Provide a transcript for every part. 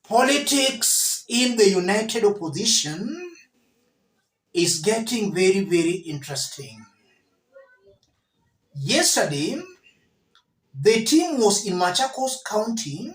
Politics in the united opposition is getting very, very interesting. Yesterday, the team was in Machakos County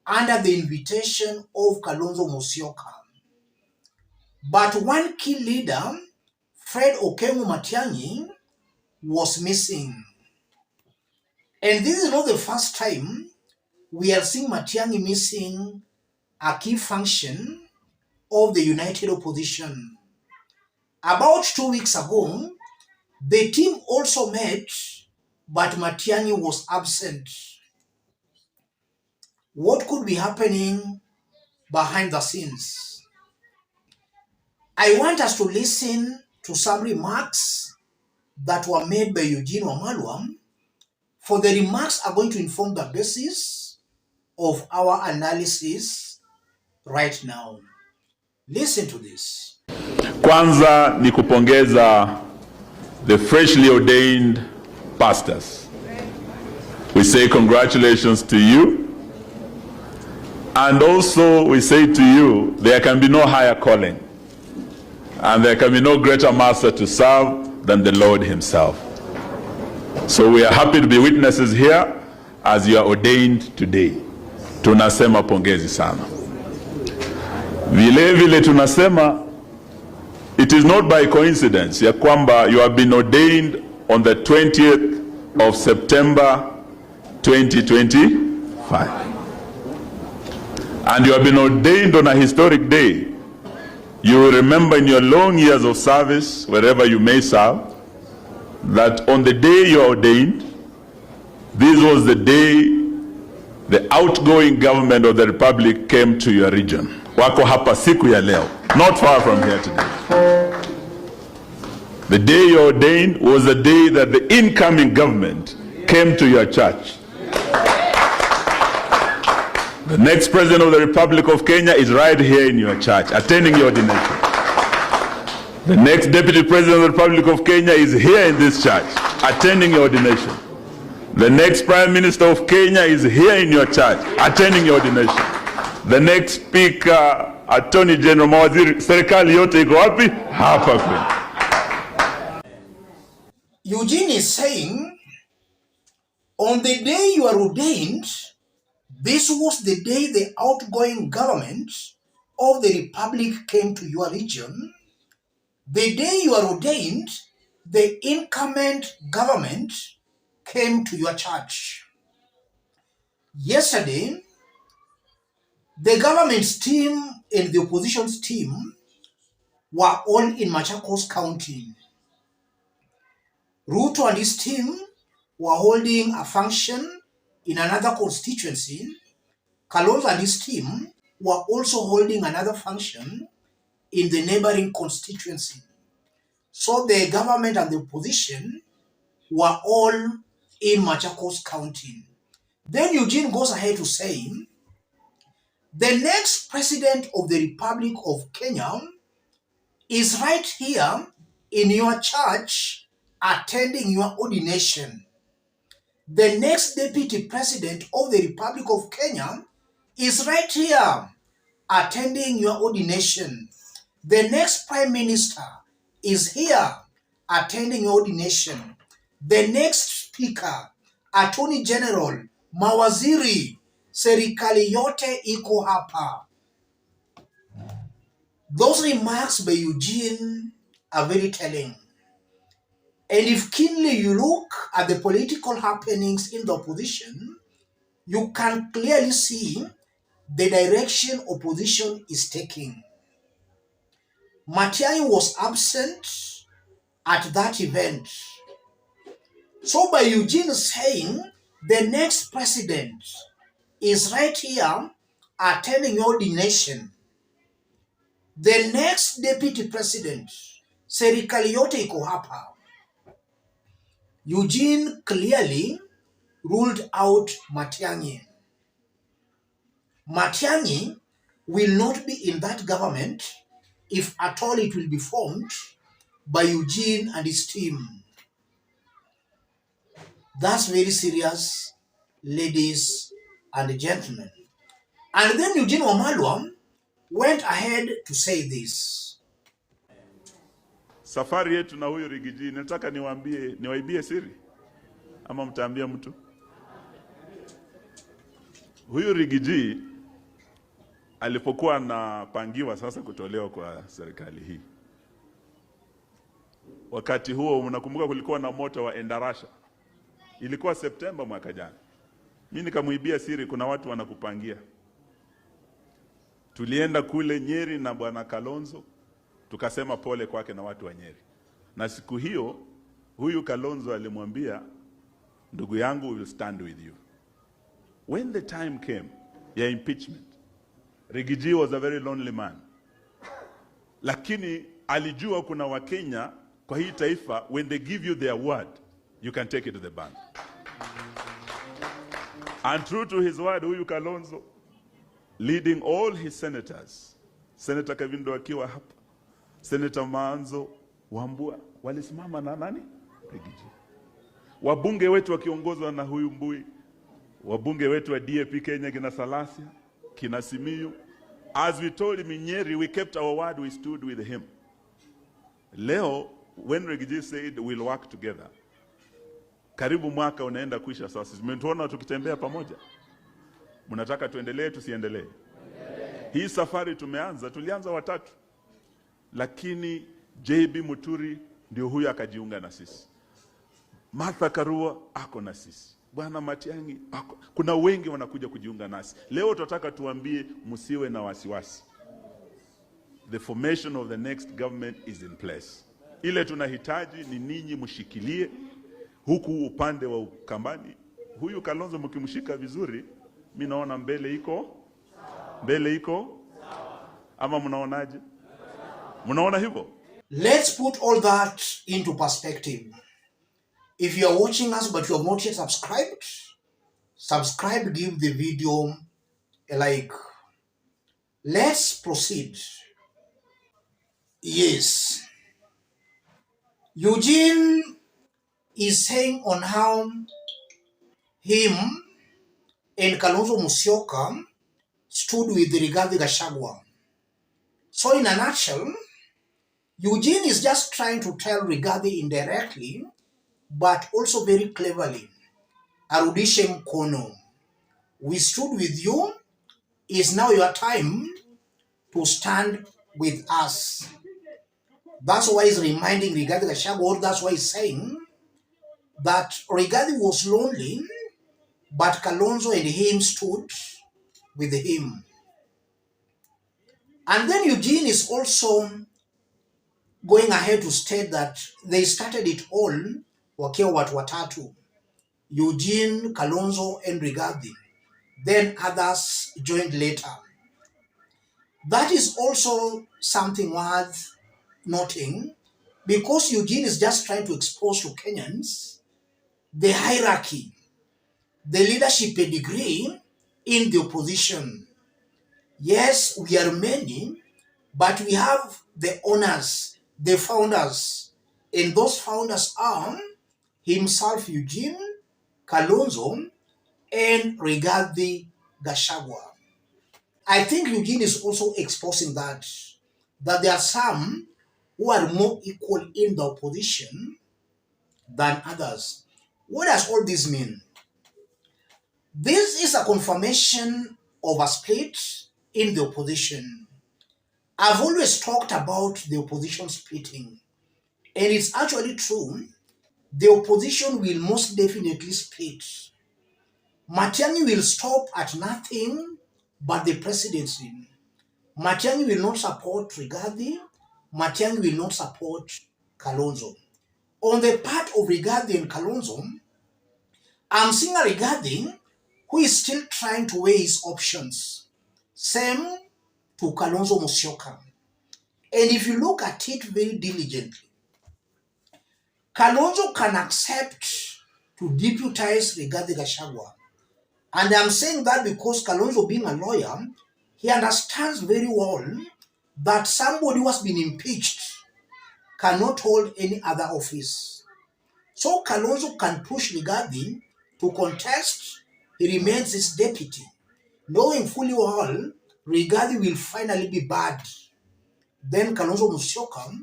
under the invitation of Kalonzo Musyoka. But one key leader, Fred Okemu Matiang'i, was missing. And this is not the first time we are seeing Matiang'i missing a key function of the united opposition. About 2 weeks ago, the team also met, but Matiang'i was absent. What could be happening behind the scenes? I want us to listen to some remarks that were made by Eugene Wamalwa, for the remarks are going to inform the basis of our analysis right now. Listen to this. Kwanza ni kupongeza the freshly ordained pastors. We say congratulations to you. And also we say to you, there can be no higher calling. And there can be no greater master to serve than the Lord himself. So we are happy to be witnesses here as you are ordained today. Tunasema pongezi sana. Vile vile tunasema it is not by coincidence ya kwamba you have been ordained on the 20th of September 2025. And you have been ordained on a historic day. You will remember in your long years of service, wherever you may serve, that on the day you are ordained, this was the day the outgoing government of the Republic came to your region. Wako hapa siku ya leo, not far from here today. The day you ordained was the day that the incoming government came to your church. The next president of the Republic of Kenya is right here in your church, attending your ordination. The next deputy president of the Republic of Kenya is here in this church, attending your ordination. The next prime minister of Kenya is here in your church, attending your ordination. The next speaker, attorney general, mawaziri, serikali yote iko wapi? Hapa kwetu. Eugene is saying, on the day you are ordained, this was the day the outgoing government of the Republic came to your region. The day you are ordained, the incumbent government came to your church. Yesterday, the government's team and the opposition's team were all in Machakos County. Ruto and his team were holding a function in another constituency. Kalonzo and his team were also holding another function in the neighboring constituency. So the government and the opposition were all in Machakos County. Then Eugene goes ahead to say, the next president of the Republic of Kenya is right here in your church attending your ordination. The next deputy president of the Republic of Kenya is right here attending your ordination. The next prime minister is here attending your ordination. The next speaker, attorney general, mawaziri, serikali yote iko hapa. Those remarks by Eugene are very telling. And if keenly you look at the political happenings in the opposition, you can clearly see the direction opposition is taking. Matiang'i was absent at that event. So by Eugene saying the next president is right here attending your ordination, the next deputy president, serikali yote iko hapa, Eugene clearly ruled out Matiang'i. Matiang'i will not be in that government if at all it will be formed by Eugene and his team. That's very serious, ladies and gentlemen. And then Eugene Wamalwa went ahead to say this. Safari yetu na huyu Rigiji, nataka niwaibie siri ama mtaambia mtu? Huyu Rigiji alipokuwa anapangiwa sasa kutolewa kwa serikali hii, wakati huo mnakumbuka kulikuwa na moto wa Endarasha, ilikuwa Septemba mwaka jana. Mimi nikamuibia siri, kuna watu wanakupangia. Tulienda kule Nyeri na bwana Kalonzo, tukasema pole kwake na watu wa Nyeri. Na siku hiyo huyu Kalonzo alimwambia, ndugu yangu, we will stand with you. When the time came ya impeachment, Rigiji was a very lonely man. Lakini alijua kuna Wakenya kwa hii taifa, when they give you their word, you can take it to the bank. And true to his word, huyu Kalonzo, leading all his senators, Senator Kavindo akiwa hapa, Senator Maanzo, Wambua, walisimama na nani? Rigiji. Wabunge wetu wakiongozwa na huyu Mbui, wabunge wetu wa DAP Kenya kina Salasia, kina Simiyu. As we told him in Nyeri, we kept our word, we stood with him. Leo, when Rigiji said we'll work together, karibu mwaka unaenda kuisha sasa. Mmetuona tukitembea pamoja. Mnataka tuendelee tusiendelee? Hii safari tulianza watatu. Lakini JB Muturi ndio huyu akajiunga na sisi. Martha Karua ako na sisi. Bwana Matiang'i ako. Kuna wengi wanakuja kujiunga nasi. Leo tunataka tuambie msiwe na wasiwasi. The formation of the next government is in place. Ile tunahitaji ni ninyi mshikilie huku upande wa Ukambani. Huyu Kalonzo mkimshika vizuri, mimi naona mbele iko ama mnaonaje? Mnaona hivyo? Let's put all that into perspective. If you are watching us but you have not yet subscribe, give the video a like. Let's proceed. Yes. Eugene is saying on how him and Kalonzo Musyoka stood with Rigathi Gachagua. So in a nutshell, Eugene is just trying to tell Rigathi indirectly, but also very cleverly, arudishe mkono. We stood with you. Is now your time to stand with us. That's why he's reminding Rigathi Gachagua, or that's why he's saying that Rigathi was lonely, but Kalonzo and him stood with him. And then Eugene is also going ahead to state that they started it all wakiwa watu watatu, Eugene, Kalonzo and Rigathi. Then others joined later. That is also something worth noting, because Eugene is just trying to expose to Kenyans the hierarchy, the leadership pedigree in the opposition. Yes, we are many, but we have the owners, the founders, and those founders are himself, Eugene, Kalonzo, and Rigathi Gachagua. I think Eugene is also exposing that there are some who are more equal in the opposition than others. What does all this mean? This is a confirmation of a split in the opposition. I've always talked about the opposition splitting, and it's actually true. The opposition will most definitely split. Matiang'i will stop at nothing but the presidency. Matiang'i will not support Rigathi. Matiang'i will not support Kalonzo. On the part of Rigathi and Kalonzo, I'm seeing a Rigathi who is still trying to weigh his options. Same to Kalonzo Musyoka. And if you look at it very diligently, Kalonzo can accept to deputize Rigathi Gachagua. And I'm saying that because Kalonzo, being a lawyer, he understands very well that somebody who has been impeached cannot hold any other office. So Kalonzo can push Rigathi to contest. He remains his deputy. knowing fully well Rigathi will finally be bad, then Kalonzo Musyoka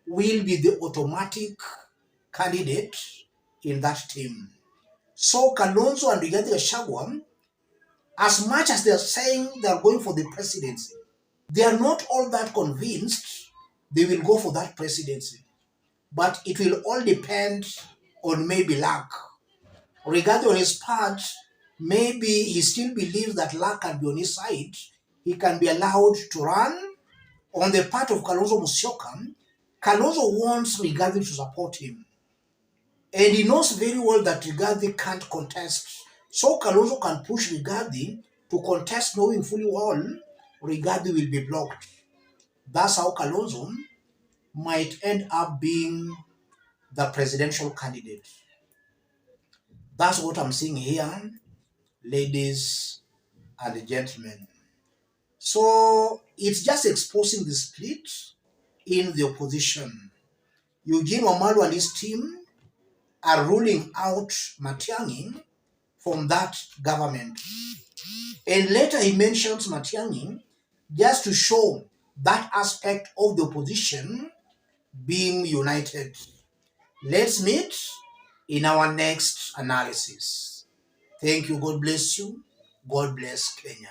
will be the automatic candidate in that team. So Kalonzo and Rigathi Gachagua, as much as they are saying they are going for the presidency, they are not all that convinced they will go for that presidency. But it will all depend on maybe luck. Rigathi on his part, maybe he still believes that luck can be on his side. He can be allowed to run. On the part of Kalonzo Musyoka, Kalonzo wants Rigathi to support him. And he knows very well that Rigathi can't contest. So Kalonzo can push Rigathi to contest, knowing fully well Rigathi will be blocked. That's how Kalonzo might end up being the presidential candidate. That's what I'm seeing here, ladies and gentlemen. So it's just exposing the split in the opposition. Eugene Wamalwa and his team are ruling out Matiang'i from that government. And later he mentions Matiang'i just to show that aspect of the opposition being united. Let's meet in our next analysis. Thank you. God bless you. God bless Kenya.